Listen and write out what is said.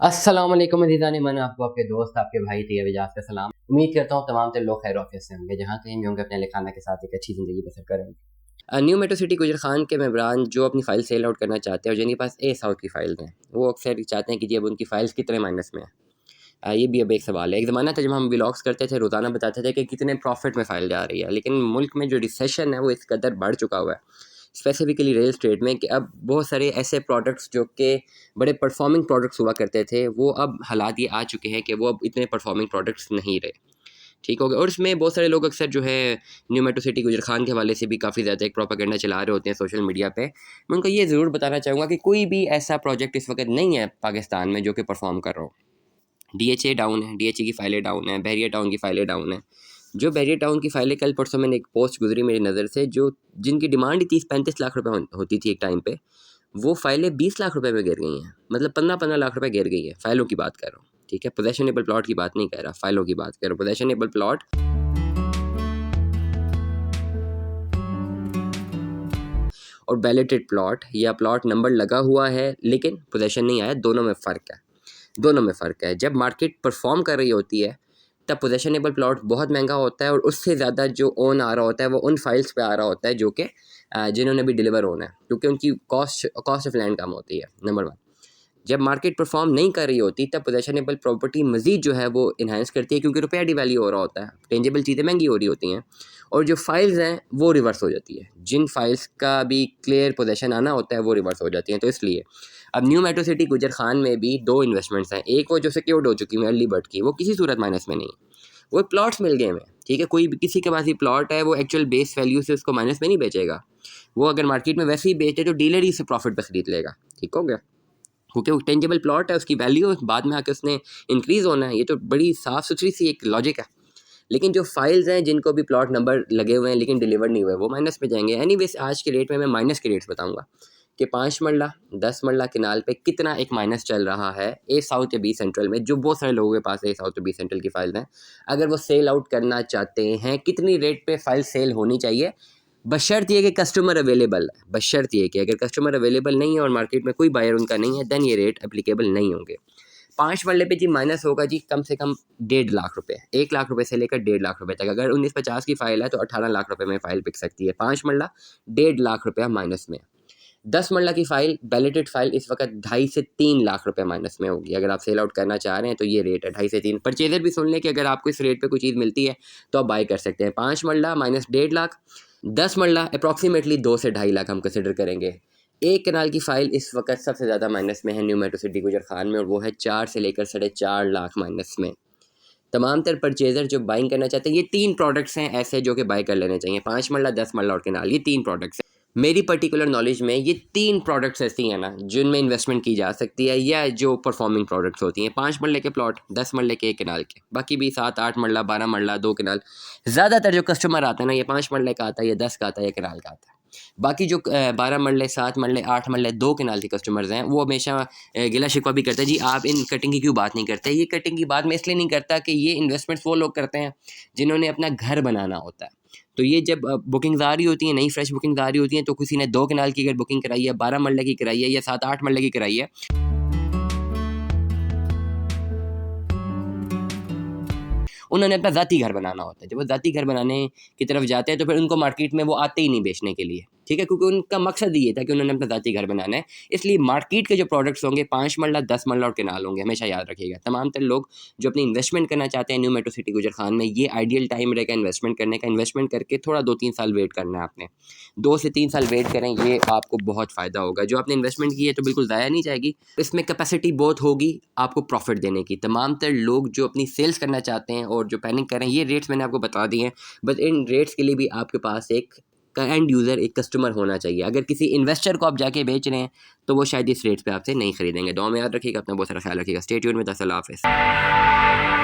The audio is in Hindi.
अस्सलाम वालेकुम अज़ीज़ान, मैं आपको आपके दोस्त आपके भाई तैयब एजाज का सलाम। उम्मीद करता हूँ तमाम लोग खैर ऑफिस से होंगे, जहाँ कहीं भी होंगे अपने लिखाना के साथ एक अच्छी ज़िंदगी बसर करेंगे। न्यू मेट्रो सिटी गुजर खान के मेंबरान जो अपनी फ़ाइल सेल आउट करना चाहते हैं और जिनके पास ए साउथ की फ़ाइल हैं, वो अक्सर चाहते हैं कि जी अब उनकी फ़ाइल्स कितने माइनस में है। ये भी अब एक सवाल है। एक ज़माना था जब हम व्लॉग्स करते थे, रोज़ाना बताते थे कि कितने प्रॉफिट में फ़ाइल जा रही है, लेकिन मुल्क में जो रिसेशन है वो इस कदर बढ़ चुका हुआ है, स्पेसिफिकली रियल स्टेट में, कि अब बहुत सारे ऐसे प्रोडक्ट्स जो कि बड़े परफॉर्मिंग प्रोडक्ट्स हुआ करते थे, वो अब हालात ये आ चुके हैं कि वो अब इतने परफॉर्मिंग प्रोडक्ट्स नहीं रहे। ठीक हो गया। और इसमें बहुत सारे लोग अक्सर जो है न्यू मेट्रो सिटी गुजर खान के हवाले से भी काफ़ी ज़्यादा एक प्रोपेगेंडा चला रहे होते हैं सोशल मीडिया पे। मैं उनको ये ज़रूर बताना चाहूँगा कि कोई भी ऐसा प्रोजेक्ट इस वक्त नहीं है पाकिस्तान में जो कि परफॉर्म कर रहा हो। DHA डाउन है, DHA की फ़ाइलें डाउन है, बहरिया टाउन की फ़ाइलें डाउन है। जो बहरिया टाउन की फ़ाइलें, कल परसों मैंने एक पोस्ट गुजरी मेरी नज़र से, जो जिनकी डिमांड ही 30-35 लाख रुपए होती थी एक टाइम पे, वो फ़ाइलें 20 लाख रुपए में गिर गई हैं। मतलब 15-15 लाख रुपए गिर गई है। फ़ाइलों की बात कर रहा हूँ, ठीक है, पोजेशनेबल प्लॉट की बात नहीं कर रहा, फ़ाइलों की बात कर रहा हूँ। पोजेशनेबल प्लॉट और बैलेटेड प्लॉट, या प्लॉट नंबर लगा हुआ है लेकिन पोजेशन नहीं आया, दोनों में फ़र्क है। दोनों में फ़र्क है। जब मार्केट परफॉर्म कर रही होती है तब पोजेशनेबल प्लॉट बहुत महंगा होता है, और उससे ज़्यादा जो ओन आ रहा होता है वो उन फाइल्स पे आ रहा होता है जो कि जिन्होंने भी डिलीवर होना है, क्योंकि उनकी कॉस्ट ऑफ लैंड कम होती है, नंबर वन। जब मार्केट परफॉर्म नहीं कर रही होती तब पोजेशनेबल प्रॉपर्टी मज़ीद जो है वो इन्हांस करती है, क्योंकि रुपया डिवैल्यू हो रहा होता है, टेंजेबल चीज़ें महंगी हो रही होती हैं, और जो फाइल्स हैं वो रिवर्स हो जाती है। जिन फाइल्स का भी क्लियर पोजेशन आना होता है वो रिवर्स हो जाती हैं। तो इसलिए अब न्यू मेट्रो सिटी गुजर खान में भी दो इन्वेस्टमेंट्स हैं। एक वो जो सिक्योर्ड हो चुकी है अर्ली बर्ड की, वो किसी सूरत माइनस में नहीं, वो प्लॉट्स मिल गए हमें, ठीक है। कोई भी किसी के पास ही प्लॉट है, वो एक्चुअल बेस वैल्यू से उसको माइनस में नहीं बेचेगा। वो अगर मार्केट में वैसे ही बेचे तो डीलर ही इसे प्रॉफिट पर खरीद लेगा, ठीक हो गया, क्योंकि वो टेंजेबल प्लॉट है, उसकी वैल्यू बाद में आके उसने इंक्रीज़ होना है। ये तो बड़ी साफ़ सुथरी सी एक लॉजिक है। लेकिन जो फाइल्स हैं जिनको भी प्लॉट नंबर लगे हुए हैं लेकिन डिलीवर नहीं हुए, वो माइनस में जाएंगे। एनीवेज आज के रेट में मैं माइनस के रेट्स बताऊंगा कि 5 मरला 10 मरला किनाल पे कितना एक माइनस चल रहा है ए साउथ या बी सेंट्रल में, जो बहुत सारे लोगों के पास ए साउथ या बी सेंट्रल की फाइल्स हैं। अगर वो सेल आउट करना चाहते हैं, कितनी रेट पे फाइल सेल होनी चाहिए, बशर्त ये कि कस्टमर अवेलेबल है। बशर्त ये कि अगर कस्टमर अवेलेबल नहीं है और मार्केट में कोई बायर उनका नहीं है, दैन ये रेट एप्लीकेबल नहीं होंगे। 5 मरले पे जी माइनस होगा जी कम से कम 1.5 लाख रुपए, 1 लाख रुपए से लेकर 1.5 लाख रुपए तक। अगर 1950 की फ़ाइल है तो 18 लाख रुपए में फ़ाइल बिक सकती है। 5 मरला 1.5 लाख रुपया माइनस में। 10 मरला की फ़ाइल, बैलेटेड फ़ाइल, इस वक्त 2.5 से 3 लाख रुपए माइनस में होगी। अगर आप सेल आउट करना चाह रहे हैं तो ये रेट है 2.5 से 3। परचेजर भी सुन लें कि अगर आपको इस रेट पे कोई चीज़ मिलती है तो आप बाई कर सकते हैं। 5 मरला माइनस 1.5 लाख, 10 मरला अप्रॉक्सीमेटली 2 से 2.5 लाख हम कंसिडर करेंगे। एक कनाल की फ़ाइल इस वक्त सबसे ज़्यादा माइनस में है न्यू मेट्रो सिटी गुजर खान में, और वो है 4 से लेकर 4.5 लाख माइनस में। तमाम तर परचेज़र जो बाइंग करना चाहते हैं, ये 3 प्रोडक्ट्स हैं ऐसे जो कि बाई कर लेने चाहिए। 5 मरला, 10 मरला और कनाल, ये 3 प्रोडक्ट्स हैं। मेरी पर्टिकुलर नॉलेज में ये 3 प्रोडक्ट्स ऐसी हैं ना जिनमें इन्वेस्टमेंट की जा सकती है, या जो परफॉर्मिंग प्रोडक्ट्स होती हैं। 5 मरले के प्लॉट, 10 मरले के, 1 कनाल के, बाकी भी 7-8 मरला, 12 मरला, 2 कनाल। ज़्यादातर जो कस्टमर आता है ना, ये 5 मरले का आता है, ये 10 का आता है, ये कनाल का आता है। बाकी जो 12 मरले, 7 मरले, 8 मरले, 2 कनाल के कस्टमर्स हैं, वो हमेशा गिला शिकवा भी करते हैं, जी आप इन कटिंग की क्यों बात नहीं करते। ये कटिंग की बात मैं इसलिए नहीं करता कि ये इन्वेस्टमेंट्स वो लोग करते हैं जिन्होंने अपना घर बनाना होता है। तो ये जब बुकिंग्स आ रही होती हैं, नई फ्रेश बुकिंग्स आ रही होती हैं, तो किसी ने 2 कनाल की अगर बुकिंग कराई है, 12 मरले की कराई है, या 7-8 मरले की कराई है, उन्होंने अपना ज़ाती घर बनाना होता है। जब वो ज़ाती घर बनाने की तरफ जाते हैं तो फिर उनको मार्केट में वो आते ही नहीं बेचने के लिए, ठीक है, क्योंकि उनका मकसद ये था कि उन्होंने अपना ज़ाती घर बनाना है। इसलिए मार्केट के जो प्रोडक्ट्स होंगे 5 मरला, 10 मरला और कनाल होंगे, हमेशा याद रखिएगा। तमाम तर लोग जो अपनी इन्वेस्टमेंट करना चाहते हैं न्यू मेट्रो सिटी गुजर खान में, ये आइडियल टाइम रहेगा इन्वेस्टमेंट करने का। इन्वेस्टमेंट करके थोड़ा 2-3 साल वेट करना है आपने, 2 से 3 साल वेट करें, ये आपको बहुत फ़ायदा होगा। जो आपने इन्वेस्टमेंट की है तो बिल्कुल ज़ाया नहीं जाएगी, इसमें कैपेसिटी बहुत होगी आपको प्रॉफिट देने की। तमाम तर लोग जो अपनी सेल्स करना चाहते हैं और जो पैनिक कर रहे हैं, ये रेट्स मैंने आपको बता दिए हैं, बट इन रेट्स के लिए भी आपके पास एक एंड यूज़र, एक कस्टमर होना चाहिए। अगर किसी इन्वेस्टर को आप जाके बेच रहे हैं तो वो शायद इस रेट्स पे आपसे नहीं खरीदेंगे। दुआ में याद रखिएगा, अपना बहुत सारा ख्याल रखिएगा। Stay tuned with us. अल्लाह हाफ़िज़।